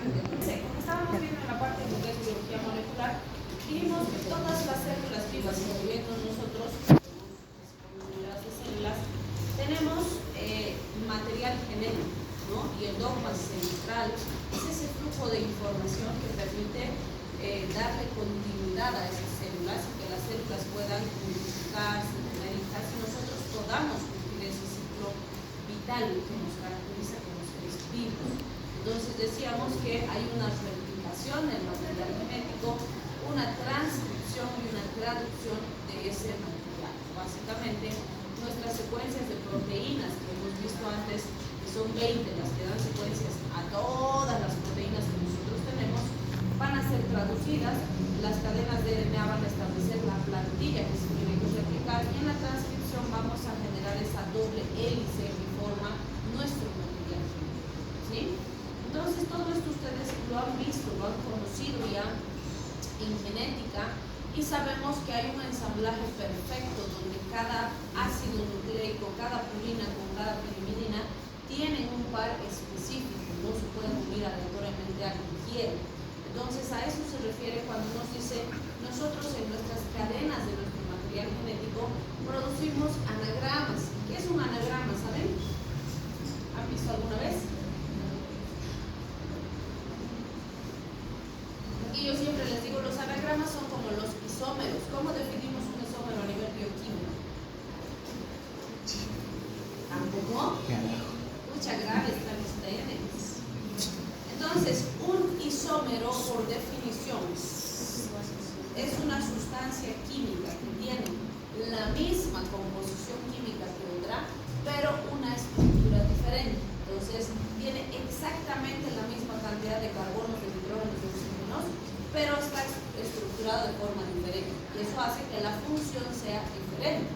Entonces, como estábamos viendo en la parte de lo que es biología molecular, dijimos que todas las células vivas, incluyendo nosotros, unidades de células, tenemos material genético, ¿no? Y el dogma central es ese flujo de información que permite darle continuidad a esas células y que las células puedan multiplicarse, tener hijas y nosotros podamos cumplir ese ciclo vital que nos caracteriza como seres vivos. Entonces decíamos que hay una replicación del material genético, una transcripción y una traducción de ese material. Básicamente, nuestras secuencias de proteínas que hemos visto antes, que son 20 las que dan secuencias a todas las proteínas que nosotros tenemos, van a ser traducidas, las cadenas de RNA van a establecer la plantilla que se tiene que replicar y en la transcripción vamos a generar esa doble hélice que forma nuestro material genético, ¿sí? Entonces todo esto ustedes lo han visto, lo han conocido ya en genética y sabemos que hay un ensamblaje perfecto donde cada ácido nucleico, cada purina con cada pirimidina tienen un par específico, no se pueden unir aleatoriamente a quien quiera. Entonces a eso se refiere cuando nos dice nosotros en nuestras cadenas de nuestro material genético producimos anagramas. ¿Qué es un anagrama? ¿Saben? ¿Han visto alguna vez? Y yo siempre les digo, los anagramas son como los isómeros. ¿Cómo definimos un isómero a nivel bioquímico? ¿Tampoco? Mucha grave están ustedes. Entonces, un isómero, por definición, es una sustancia química que tiene la misma composición química que otra, pero una estructura diferente. Entonces, tiene exactamente la misma cantidad de carbonos, de hidrógenos, de oxígenos, pero está estructurado de forma diferente. Y eso hace que la función sea diferente.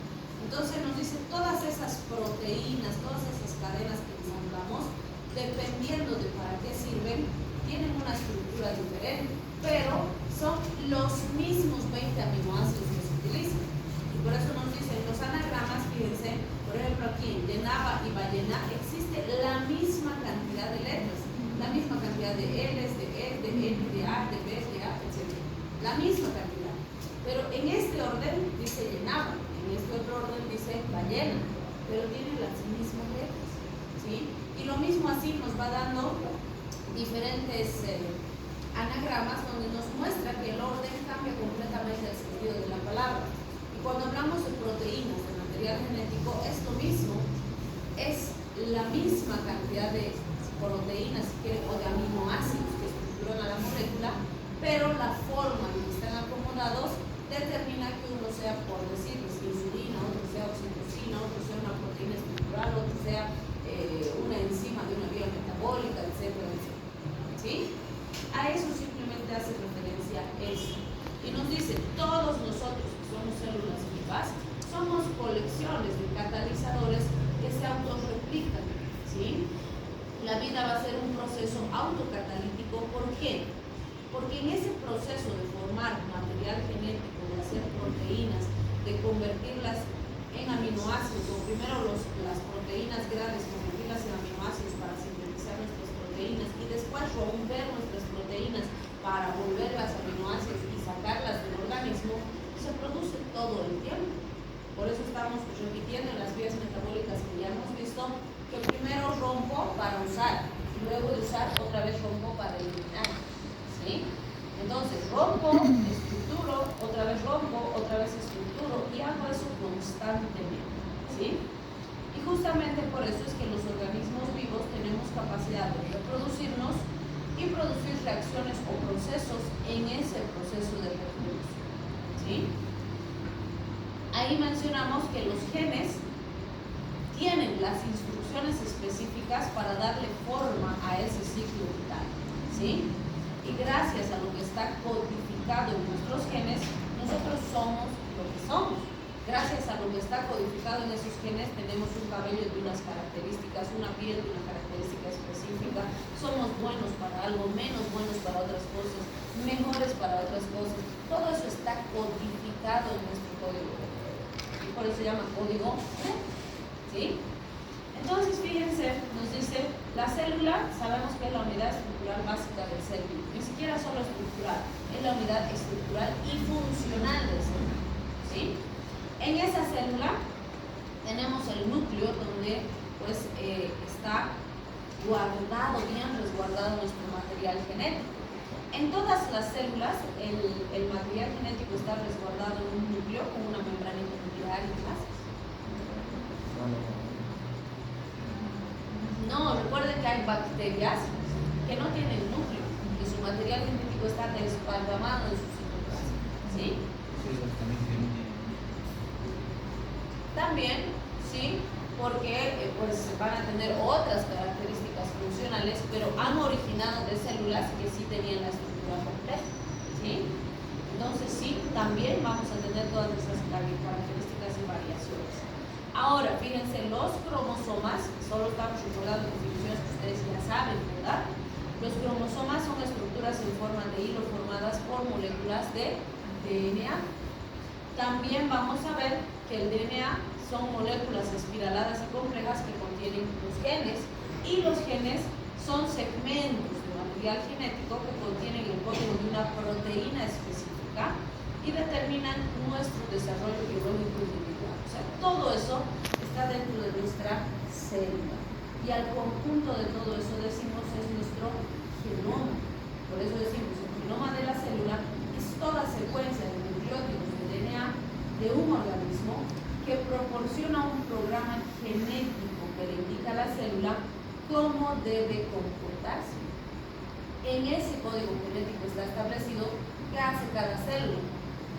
Entonces, nos dice todas esas proteínas, todas esas cadenas que ensamblamos, dependiendo de para qué sirven, tienen una estructura diferente, pero son los mismos 20 aminoácidos que se utilizan. Y por eso nos dicen los anagramas, fíjense, por ejemplo aquí de Nava y Ballena existe la misma cantidad de letras, la misma cantidad de L's, de E, de N, de A, de B, de A, etc. La misma cantidad. Pero en este orden dice Nava, en este otro orden dice Ballena, pero tienen las mismas letras, ¿sí? Y lo mismo así nos va dando diferentes anagramas donde nos muestra que el orden cambia completamente el sentido de la palabra. Y cuando hablamos de proteínas, de material genético, esto mismo es la misma cantidad de proteínas o de aminoácidos que estructuran a la molécula, pero la forma en que están acomodados determina que uno sea, por decirles, insulina, otro sea oxitocina, otro sea una proteína estructural, otro sea una enzima de una vía metabólica, etcétera, etcétera. ¿Sí? A eso simplemente hace referencia eso. Y nos dice, todos nosotros que somos células vivas, somos colecciones de catalizadores que se autorreplican, ¿sí? La vida va a ser un proceso autocatalítico. ¿Por qué? Porque en ese proceso de formar material genético, de hacer proteínas, de convertirlas en aminoácidos, o primero las proteínas grandes, convertirlas en aminoácidos para sintetizar nuestras proteínas y después romper nuestras proteínas para volverlas aminoácidos y sacarlas del organismo, se produce todo el tiempo. Por eso estamos repitiendo en las vías metabólicas que ya hemos visto, que primero rompo para usar, y luego de usar otra vez rompo para eliminar, ¿sí? Entonces rompo, estructuro, otra vez rompo, otra vez estructuro y hago eso constantemente, ¿sí? Y justamente por eso es que los organismos vivos tenemos capacidad de reproducirnos y producir reacciones o procesos en ese proceso de reproducción, ¿sí? Ahí mencionamos que los genes tienen las instrucciones específicas para darle forma a ese ciclo vital, ¿sí? Y gracias a lo que está codificado en nuestros genes, nosotros somos lo que somos. Gracias a lo que está codificado en esos genes, tenemos un cabello de unas características, una piel de una característica específica, somos buenos para algo, menos buenos para otras cosas, mejores para otras cosas. Todo eso está codificado en nuestro código. Y por eso se llama código, ¿sí? Entonces, fíjense, nos dice, la célula, sabemos que es la unidad estructural básica del ser vivo, ni siquiera solo estructural, es la unidad estructural y funcional del ser vivo, ¿sí? En esa célula tenemos el núcleo donde pues está guardado, bien resguardado nuestro material genético. En todas las células el material genético está resguardado en un núcleo con una membrana nuclear y demás. No, recuerden que hay bacterias que no tienen núcleo, que su material genético está desparramado en su citoplasma, ¿sí? También, sí, porque pues van a tener otras características funcionales, pero han originado de células que sí tenían la estructura completa, ¿sí? Entonces sí, también vamos a tener todas esas características y variaciones. Ahora, fíjense, los cromosomas, solo estamos recordando definiciones que ustedes ya saben, ¿verdad? Los cromosomas son estructuras en forma de hilo formadas por moléculas de DNA. También vamos a ver que el DNA son moléculas espiraladas y complejas que contienen los genes, y los genes son segmentos de material genético que contienen el código de una proteína específica y determinan nuestro desarrollo biológico individual. O sea, todo eso está dentro de nuestra célula, y al conjunto de todo eso decimos es nuestro genoma. Por eso decimos el genoma de la célula es toda secuencia de nucleótidos de DNA de un organismo que proporciona un programa genético que le indica a la célula cómo debe comportarse. En ese código genético está establecido qué hace cada célula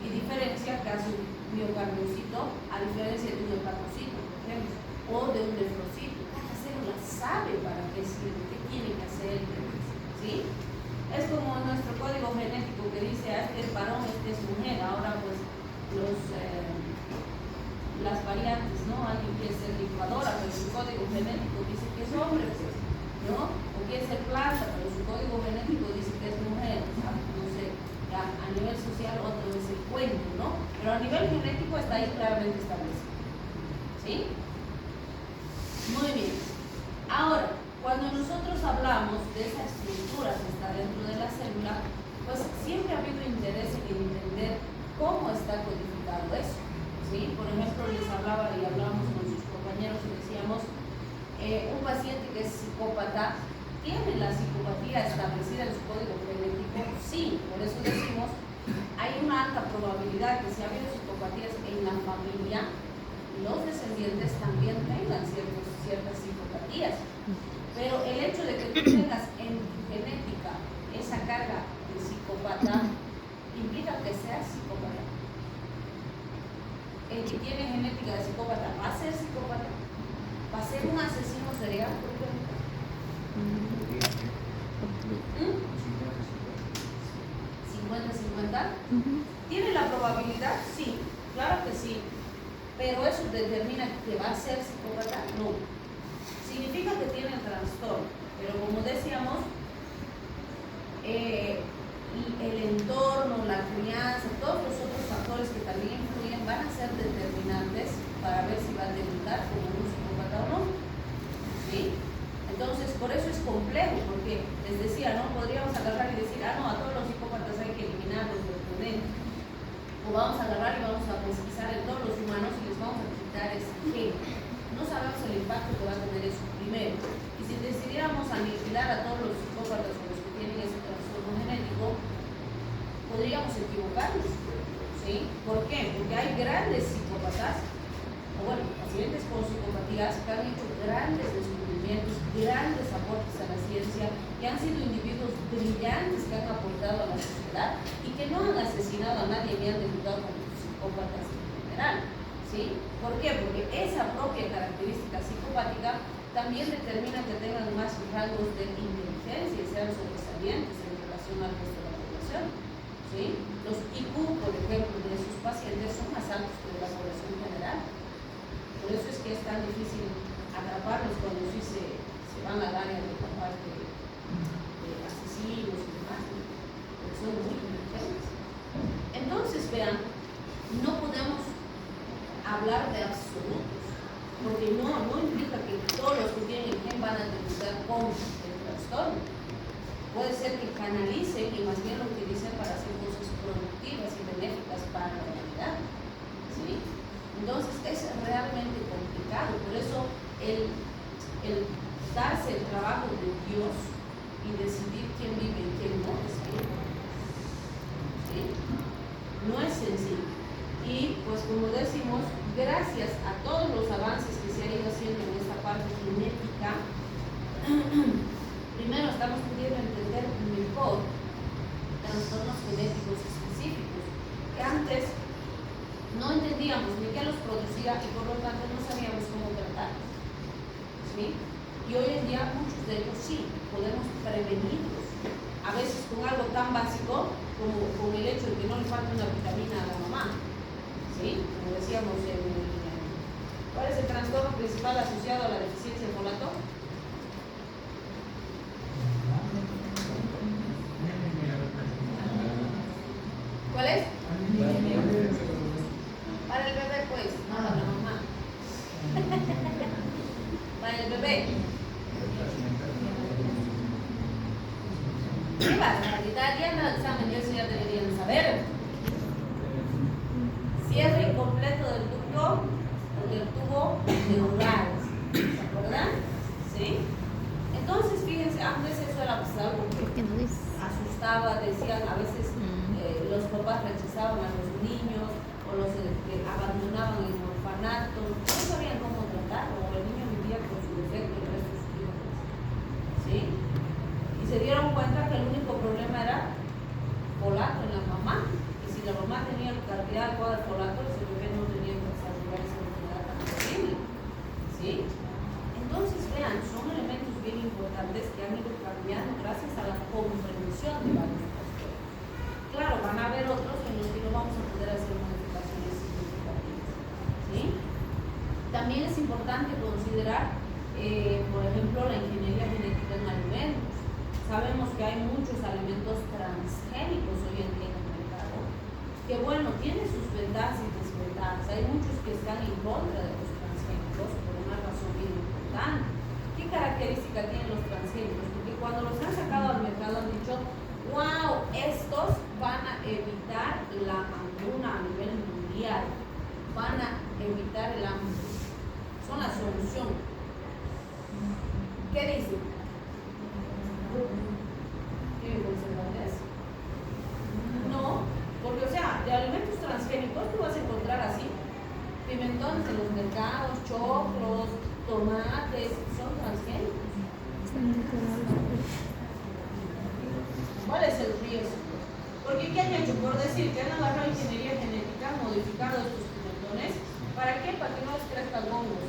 y diferencia qué hace un miocardiocito a diferencia de un hepatocito, por ejemplo, o de un nefrocito. Cada célula sabe para qué sirve, qué tiene que hacer, ¿sí? Es como nuestro código genético que dice, este es varón, este es mujer. Ahora pues las variantes, ¿no? Alguien quiere ser licuadora, pero su código genético dice que es hombre, pues, ¿no? O quiere ser planta, pero su código genético dice que es mujer, ¿sabes? No sé, ya a nivel social otro es el cuento, ¿no? Pero a nivel genético está ahí claramente establecido, ¿sí? Muy bien. Ahora, cuando nosotros hablamos de esa estructura que está dentro de la célula, pues siempre ha habido interés en entender cómo está codificado eso, ¿sí? Por ejemplo, les hablaba y hablábamos con sus compañeros y decíamos, un paciente que es psicópata, ¿tiene la psicopatía establecida en su código genético? Sí, por eso decimos, hay una alta probabilidad que si ha habido psicopatías en la familia, los descendientes también tengan ciertas psicopatías. Pero el hecho de que tú tengas en tu genética esa carga de psicópata implica que seas psicópata. El que tiene genética de psicópata va a ser psicópata, va a ser un asesino serial, por ejemplo. 50-50. ¿Tiene la probabilidad? Sí, claro que sí. Pero eso determina que va a ser psicópata, no. Significa que tiene el trastorno, pero como decíamos, el entorno, la crianza, todos los otros factores que también influyen van a ser determinantes para ver si va a debutar como un psicópata o no, ¿sí? Entonces, por eso es complejo, porque les decía, ¿no? Podríamos agarrar y decir, no, a todos los psicópatas hay que eliminarlos del planeta. O vamos a agarrar y vamos a pesquisar en todos los humanos y les vamos a quitar ese gen. No sabemos el impacto que va a tener eso primero. Y si decidiéramos aniquilar a todos los psicópatas o los que tienen ese trastorno genético, podríamos equivocarnos, ¿sí? ¿Por qué? Porque hay grandes psicópatas, o bueno, pacientes con psicopatías que han hecho grandes descubrimientos, grandes aportes a la ciencia, y han sido individuos brillantes que han aportado a la sociedad y que no han asesinado a nadie ni han debutado como psicópatas en general, ¿sí? ¿Por qué? Porque esa propia característica psicopática también determina que tengan más rangos de inteligencia y sean sobresalientes en relación al resto de la población, ¿sí? Los IQ, por ejemplo, de esos pacientes son más altos que de la población general. Por eso es que es tan difícil atraparlos cuando sí se van al área de la parte de asesinos y demás, ¿no? Porque son muy inteligentes. Entonces, vean, no podemos hablar de absolutos, porque no implica que todos ser que canalicen y más bien lo utilicen para hacer cosas productivas y benéficas para la humanidad. ¿Sí? Entonces es realmente complicado, por eso el darse el trabajo de Dios y decidir quién vive y quién no es sencillo. ¿Sí? No es sencillo. Y pues como decimos, gracias a todos los avances que se han ido haciendo en esta parte genética, primero estamos pudiendo entender mejor trastornos genéticos específicos que antes no entendíamos ni qué los producía y por lo tanto no sabíamos cómo tratarlos. ¿Sí? Y hoy en día muchos de ellos sí podemos prevenirlos, a veces con algo tan básico como con el hecho de que no le falta una vitamina a la mamá. ¿Sí? Como decíamos, ¿cuál es el trastorno principal asociado a la deficiencia de folato? ¿Cuál es? Para el bebé, pues, no para la mamá. Para el bebé. ¿Qué barbaridad? Ya en el examen, eso ya deberían saber. Cierre incompleto del tubo neural. ¿Se acuerdan? ¿Sí? Entonces, fíjense, antes eso era algo que asustaba, decían, a veces los papás rechazaban a los niños o los abandonaban en orfanato, no sabían cómo tratarlo, o el niño vivía con su defecto el resto de sus vidas. ¿Sí? Y se dieron cuenta que el único problema era folato en la mamá. Si la mamá tenía la cantidad adecuada de folato, ese bebé no tenía que desarrollar esa enfermedad tan terrible. ¿Sí? Entonces, vean, son elementos bien importantes que han ido cambiando gracias a la comprensión de varios factores. Claro, van a haber otros en los que no vamos a poder hacer modificaciones significativas. ¿Sí? También es importante considerar, por ejemplo, la ingeniería genética en alimentos. Sabemos que hay muchos alimentos transgénicos hoy en día que bueno, tiene sus ventajas y desventajas. Hay muchos que están en contra de los transgénicos por una razón bien importante. ¿Qué característica tienen los transgénicos? Porque cuando los han sacado al mercado han dicho, wow, estos van a evitar la hambruna a nivel mundial, van a evitar el hambre, son la solución. ¿Qué dicen? ¿Tienen conservadores? No. Porque, o sea, de alimentos transgénicos tú vas a encontrar así pimentones en los mercados, choclos, tomates, son transgénicos. ¿Cuál es el riesgo? Porque ¿qué han hecho? Por decir que han agarrado ingeniería genética, han modificado estos pimentones. ¿Para qué? Para que no les crezcan hongos,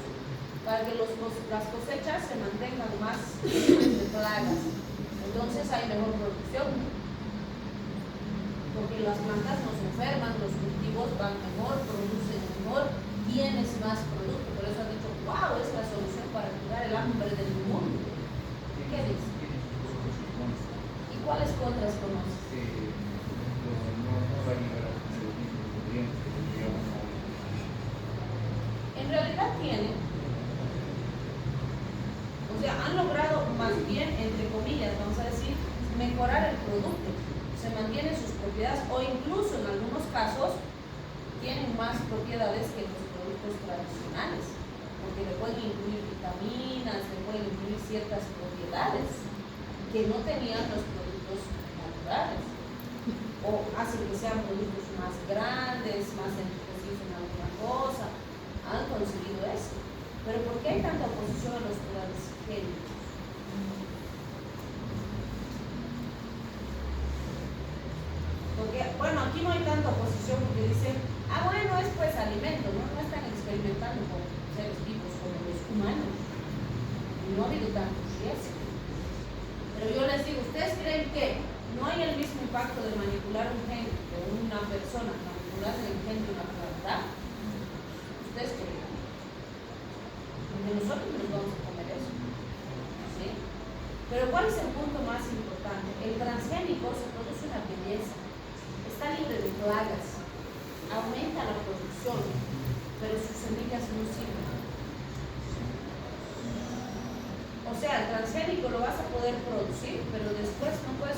para que las cosechas se mantengan más libres de plagas. Entonces hay mejor producción. Porque las plantas no se enferman, los cultivos van mejor, producen mejor, tienes más producto. Por eso han dicho, wow, es la solución para curar el hambre del mundo. ¿Qué dices? ¿Y cuáles contras conoces? En realidad tienen, o sea, han logrado más bien, entre comillas, vamos a decir, mejorar el producto. Se mantienen sus propiedades o incluso en algunos casos tienen más propiedades que los productos tradicionales, porque le pueden incluir vitaminas, le pueden incluir ciertas propiedades que no tenían los productos naturales, o hacen que sean productos más grandes, más enriquecidos en alguna cosa. Han conseguido eso. Pero ¿por qué hay tanta oposición a los transgénicos? Porque, bueno, aquí no hay tanta oposición porque dicen, bueno, es pues alimento, ¿no? No están experimentando con seres vivos como los humanos. No ha habido tantos riesgos. Pero yo les digo, ¿ustedes creen que no hay el mismo impacto de manipular un gen de una persona, manipular el gen de una planta? ¿Ustedes creen? Porque nosotros nos vamos a comer eso. ¿Sí? Pero ¿cuál es el punto más importante? El transgénico se produce una belleza. Está libre de plagas, aumenta la producción, pero sus semillas no sirven. O sea, el transgénico lo vas a poder producir, pero después no puedes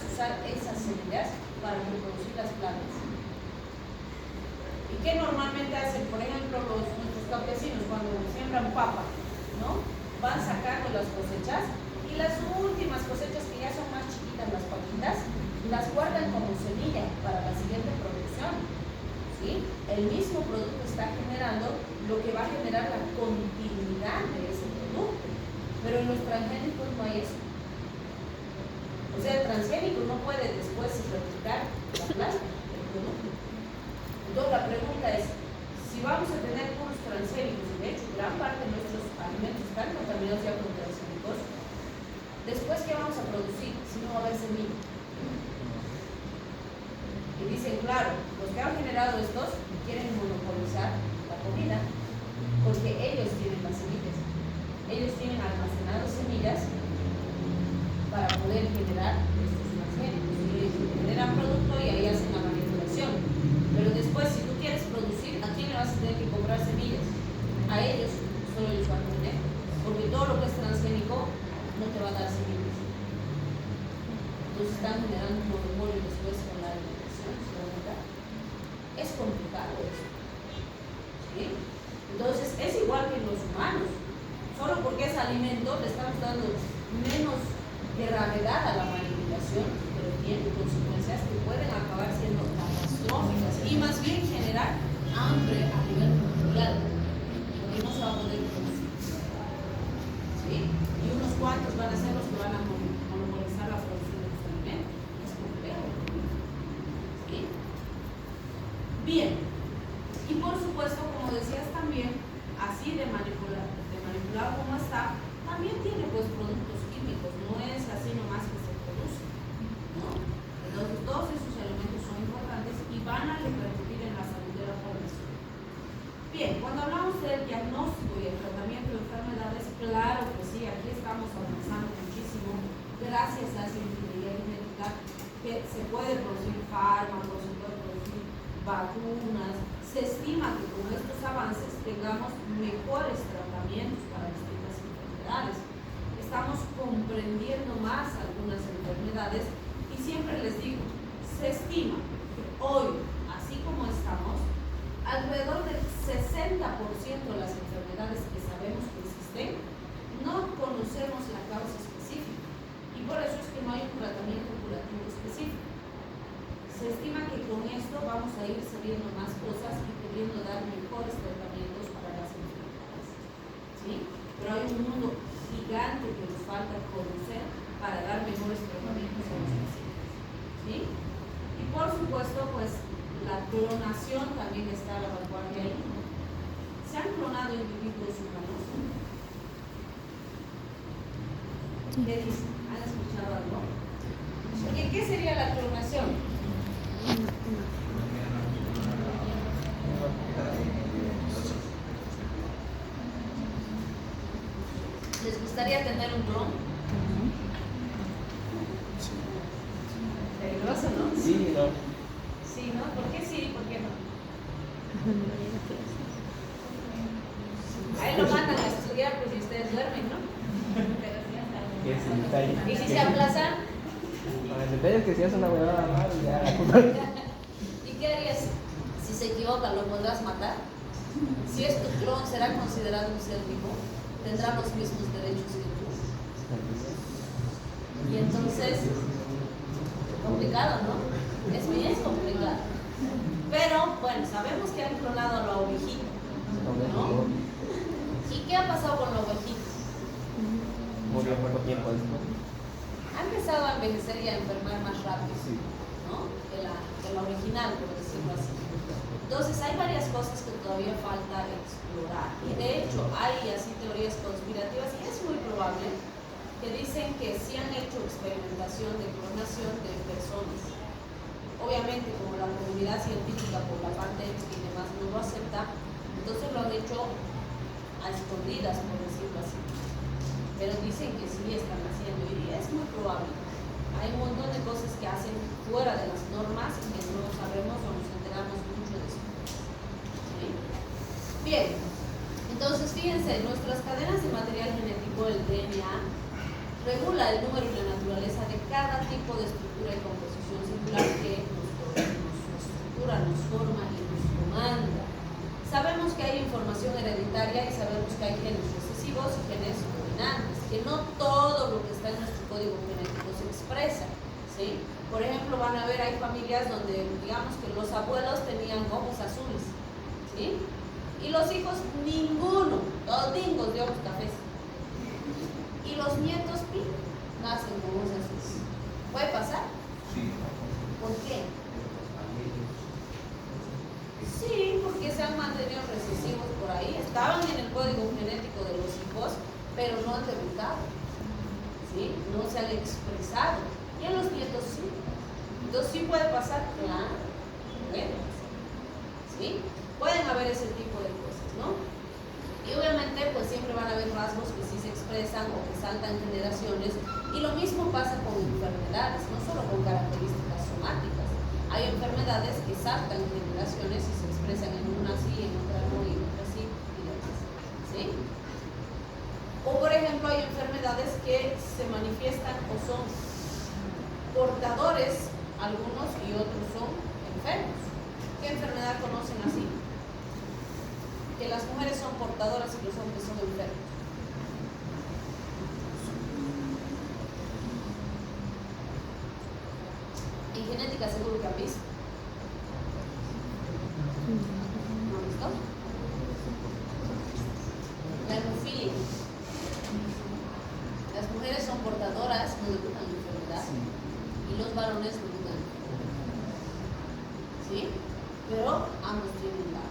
¿Y qué normalmente hacen? Por ejemplo, nuestros campesinos cuando siembran papa, ¿no? Van sacando las cosechas y las últimas cosechas que ya son más chiquitas, las papitas, las guardan como semilla para la siguiente producción. ¿Sí? El mismo producto está generando lo que va a generar la continuidad de ese producto. Pero en los transgénicos no hay eso. O sea, el transgénico no puede después replicar la planta, el producto. Entonces la pregunta es, si vamos a tener puros transgénicos, y de hecho gran parte de nuestros alimentos están contaminados ya con transgénicos, después ¿qué vamos a producir si no va a haber semilla? Y dicen, claro, los que han generado estos quieren monopolizar la comida porque ellos tienen las semillas. Ellos tienen almacenadas semillas para poder generar estos transgénicos. Y generan producto y ahí hacen la manipulación. Pero después, si tú quieres producir, ¿a quién le vas a tener que comprar semillas? A ellos, solo ellos van a tener. Porque todo lo que es transgénico no te va a dar semillas. Entonces están generando un monopolio después con la alimentación, ¿sí? Es complicado eso. ¿Sí? Entonces es igual que en los humanos. Solo porque es alimento le estamos dando menos gravedad a la manipulación, pero tiene consecuencias que pueden acabar siendo catastróficas y más bien generar hambre a nivel mundial, porque no se va a poder producir. ¿Sí? Y unos cuantos van a ser los que van a monopolizar la producción de los alimentos. Es complejo. ¿Sí? Bien. Y por supuesto, como decías también, así de manipular como está, también tiene pues productos químicos, no es así nomás que se produce, ¿no? Entonces todos esos elementos son importantes y van a repercutir en la salud de la población. Bien, cuando hablamos del diagnóstico y el tratamiento de enfermedades, claro que sí, aquí estamos avanzando muchísimo gracias a esa ingeniería genética, que se puede producir fármacos, se puede producir vacunas. Se estima que con estos avances tengamos mejores tratamientos para distintas enfermedades. Estamos comprendiendo más algunas enfermedades y siempre les digo, se estima que hoy, así como estamos, alrededor del 60% de las enfermedades que sabemos que existen, no conocemos la causa específica y por eso es que no hay un tratamiento curativo específico. Se estima que con esto vamos a ir sabiendo más cosas y pudiendo dar mejores tratamientos para las enfermedades. ¿Sí? Pero hay un mundo gigante que nos falta conocer para dar mejores tratamientos a los pacientes. ¿Sí? Y por supuesto, pues la clonación también está a la vanguardia ahí. ¿Se han clonado individuos humanos? ¿Qué dicen? ¿Han escuchado algo? ¿Qué sería la clonación? ¿Les gustaría tener un dron? Peligroso, ¿no? Sí, no. Sí, ¿no? ¿Por qué sí? ¿Por qué no? Ahí lo mandan a estudiar, pues si ustedes duermen, ¿no? ¿Y si se aplazan? El detalle es que si hace una huevada mal, ya. ¿Y qué harías? Si se equivoca, ¿lo podrás matar? Si es tu clon, ¿será considerado un ser vivo? ¿Tendrá los mismos derechos que tú? Y entonces, complicado, ¿no? Es bien complicado. Pero, bueno, sabemos que han clonado a la ovejita, ¿no? ¿Y qué ha pasado con la ovejita? Murió poco tiempo después. Ha empezado a envejecer y a enfermar más rápido, ¿no? que la original, por decirlo así. Entonces hay varias cosas que todavía falta explorar. Y de hecho hay así teorías conspirativas y es muy probable que dicen que sí han hecho experimentación de clonación de personas. Obviamente como la comunidad científica por la parte ética y demás no lo acepta, entonces lo han hecho a escondidas, por decirlo así. Pero dicen que sí están haciendo y es muy probable. Hay un montón de cosas que hacen fuera de las normas y que no sabemos o nos enteramos mucho de eso. ¿Sí? Bien, entonces fíjense, nuestras cadenas de material genético, el DNA, regula el número y la naturaleza de cada tipo de estructura y composición singular que nos estructura, nos forma y nos comanda. hereditaria y sabemos que hay genes recesivos y genes dominantes, que no todo lo que está en nuestro código genético se expresa, ¿sí? Por ejemplo, van a ver, hay familias donde, digamos que los abuelos tenían ojos azules, ¿sí? Y los hijos, ninguno, todos dingos de ojos cafés. Y los nietos, nacen con ojos azules. ¿Puede pasar? Sí. ¿Por qué? Sí, porque se han mantenido recesivos por ahí. Estaban en el código genético de los hijos, pero no han debutado, ¿sí? No se han expresado. Y en los nietos sí. Entonces sí puede pasar, claro. Bueno, ¿sí? Pueden haber ese tipo de cosas, ¿no? Y obviamente pues siempre van a haber rasgos que sí se expresan o que saltan generaciones. Y lo mismo pasa con enfermedades, no solo con características somáticas. Hay enfermedades que saltan generaciones y se expresan en una sí, en otra no, y en otra sí, y demás, ¿sí? O por ejemplo hay enfermedades que se manifiestan o son portadores, algunos, y otros son enfermos. ¿Qué enfermedad conocen así? Que las mujeres son portadoras y los hombres son enfermos. En genética seguro que han visto. ¿No han visto? La hemofilia. Las mujeres son portadoras, no debutan en enfermedad, y los varones debutan. ¿Sí? Pero ambos tienen la.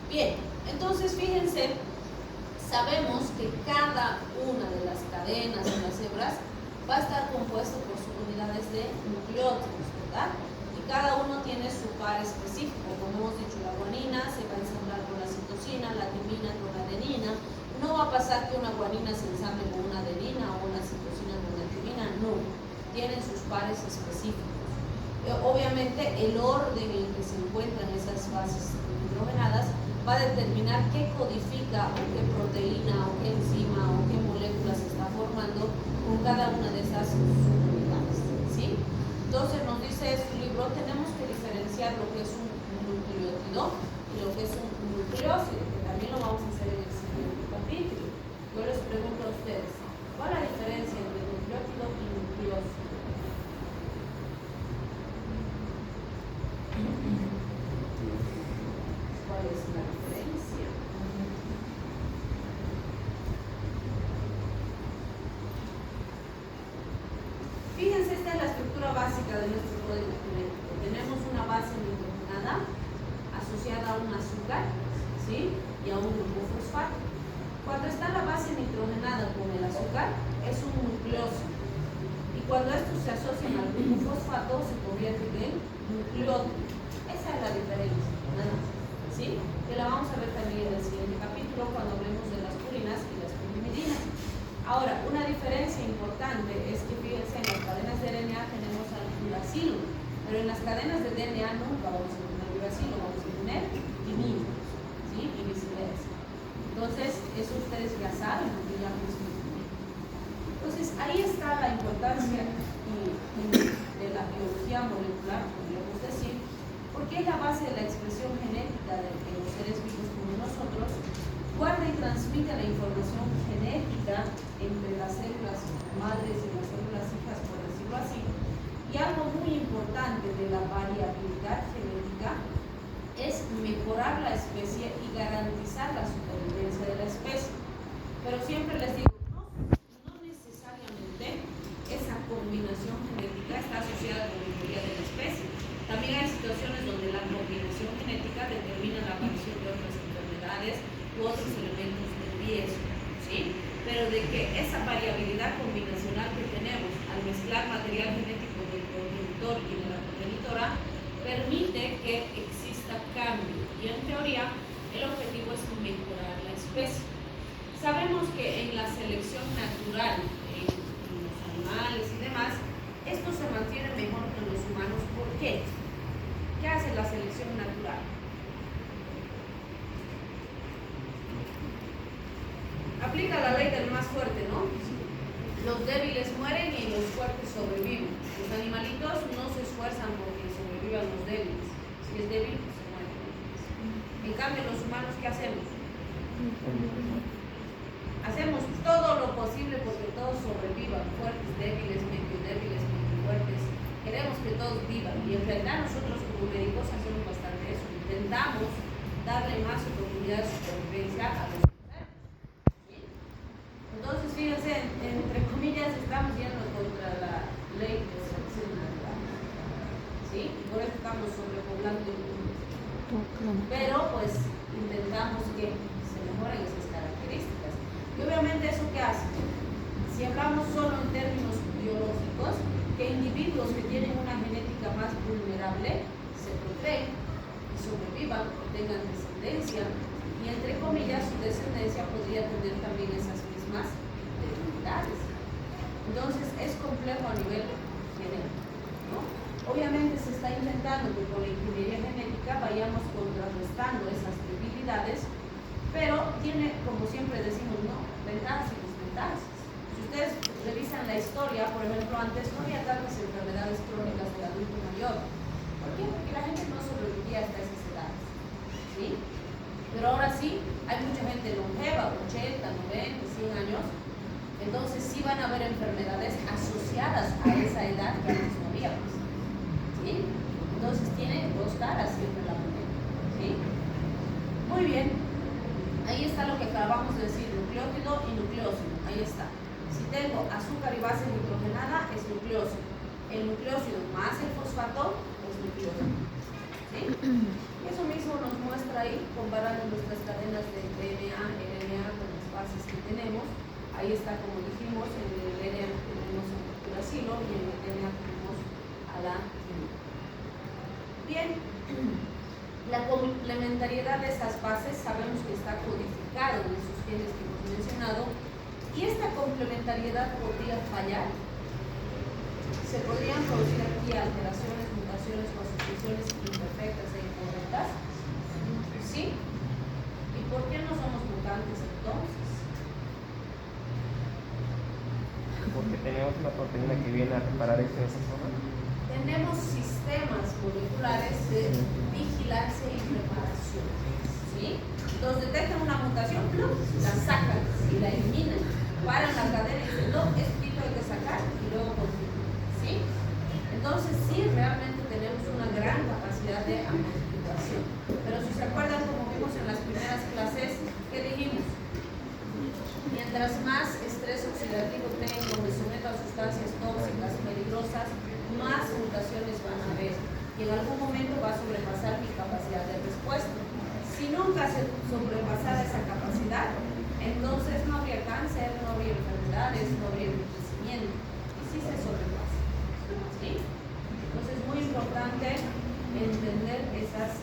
Bien, entonces fíjense, sabemos que cada una de las cadenas de las hebras va a estar compuesto por sus unidades de nucleótidos, ¿verdad? Y cada uno tiene su par específico. Como hemos dicho, la guanina se va a ensamblar con la citosina, la timina con la adenina. No va a pasar que una guanina se ensamble con una adenina o una citosina con una timina, no. Tienen sus pares específicos. Obviamente el orden en que se encuentran esas bases hidrogenadas va a determinar qué codifica o qué proteína o qué enzima o qué molécula se está formando con cada una de esas subunidades, ¿sí? Entonces nos dice su libro, tenemos que diferenciar lo que es un nucleótido y lo que es un nucleósido, que también lo vamos a hacer en el siguiente capítulo. Yo les pregunto a ustedes, ¿cuál es la diferencia entre nucleótido y nucleósido? ¿Cuál es la diferencia? Fíjense, esta es la estructura básica de nuestro código genético. Tenemos una base nitrogenada asociada a un azúcar, ¿sí? Y a un grupo fosfato. Cuando está la base nitrogenada con el azúcar, es un nucleósido. Y cuando estos se asocian al grupo fosfato, se convierten en nucleótidos. Esa es la diferencia, nada más, ¿sí? Que la vamos a ver también en el siguiente capítulo cuando hablemos de las purinas y las pirimidinas. Ahora, una diferencia importante es que fíjense, en las cadenas de RNA tenemos al uracilo, pero en las cadenas de DNA nunca vamos a tener uracilo, vamos a tener timina, ¿sí? Y viceversa. Entonces, eso ustedes ya saben, porque ya lo expliqué. Entonces, ahí está la importancia de la biología molecular, podríamos decir, porque es la base de la expresión genética de los seres vivos como nosotros, guarda y transmite la información genética entre las células madres y las células hijas, por decirlo así. Y algo muy importante de la variabilidad genética es mejorar la especie y garantizar la supervivencia de la especie. Pero siempre les digo, no necesariamente esa combinación genética está asociada con la mejoría de la especie. También hay situaciones donde la combinación genética determina la aparición de otras enfermedades u otros elementos de riesgo, ¿sí? Pero de que esa variabilidad combinacional que tenemos al mezclar material genético del progenitor y de la progenitora permite que exista cambio. Y en teoría, el objetivo es mejorar la especie. Sabemos que en la selección natural, en los animales y demás, esto se mantiene mejor que en los humanos. ¿Por qué? ¿Qué hace la selección natural? Aplica la ley del más fuerte, ¿no? Los débiles mueren y los fuertes sobreviven. Los animalitos no se esfuerzan porque sobrevivan los débiles. Si es débil, pues se mueren. En cambio, cambio los humanos, ¿qué hacemos? Hacemos todo lo posible porque todos sobrevivan, fuertes, débiles, medio fuertes. Queremos que todos vivan y en realidad nosotros como médicos hacemos bastante eso. Intentamos darle más oportunidad de supervivencia a los enfermos. ¿Sí? Entonces, fíjense, entre comillas, estamos yendo contra la ley de selección natural. ¿Sí? Y por eso estamos sobrepoblando el mundo. Pero pues intentamos que se mejoren esas características. Y obviamente eso qué hace, si hablamos solo en términos biológicos, que individuos que tienen una genética más vulnerable se procreen y sobrevivan, tengan descendencia y entre comillas su descendencia podría tener también esas mismas debilidades. Entonces es complejo a nivel genético, ¿no? Obviamente se está intentando que con la ingeniería genética vayamos contrarrestando esas debilidades, pero tiene, como siempre decimos, ¿no?, ventajas y desventajas. Si ustedes revisan la historia, por ejemplo, antes no había tantas enfermedades crónicas del adulto mayor. ¿Por qué? Porque la gente no sobrevivía hasta esas edades, ¿sí? Pero ahora sí, hay mucha gente longeva, 80, 90, 100 años, entonces sí van a haber enfermedades asociadas a esa edad que antes no había, pues, ¿sí? Entonces tiene dos caras siempre la moneda, ¿sí? Muy bien. Ahí está lo que acabamos de decir, nucleótido y nucleósido, ahí está. Si tengo azúcar y base nitrogenada, es nucleósido. El nucleósido más el fosfato es nucleósido. ¿Sí? Eso mismo nos muestra ahí, comparando nuestras cadenas de DNA, RNA con las bases que tenemos. Ahí está, como dijimos, en el RNA tenemos el uracilo y en el DNA tenemos a la quinina. Bien. La complementariedad de esas bases sabemos que está codificado en esos genes que hemos mencionado y esta complementariedad podría fallar. Se podrían producir aquí alteraciones, mutaciones o asociaciones imperfectas e incorrectas. ¿Sí? ¿Y por qué no somos mutantes entonces? Porque tenemos una proteína que viene a reparar eso de esa forma. Tenemos sistemas moleculares de vigilancia y preparación. ¿Sí? Entonces detectan una mutación, ¡plum!, la sacan y la eliminan. Paran la cadena y dicen, no, esto hay que sacar y luego continúan. ¿Sí? Entonces sí, realmente tenemos una gran capacidad de amplificación. Pero si se acuerdan, como vimos en las primeras clases, ¿qué dijimos? Mientras más estrés oxidativo tengo, me someto a sustancias tóxicas, peligrosas, más mutaciones van a haber y en algún momento va a sobrepasar mi capacidad de respuesta. Si nunca se sobrepasara esa capacidad, entonces no habría cáncer, no habría enfermedades, no habría envejecimiento. Y sí se sobrepasa. ¿Sí? Entonces es muy importante entender esas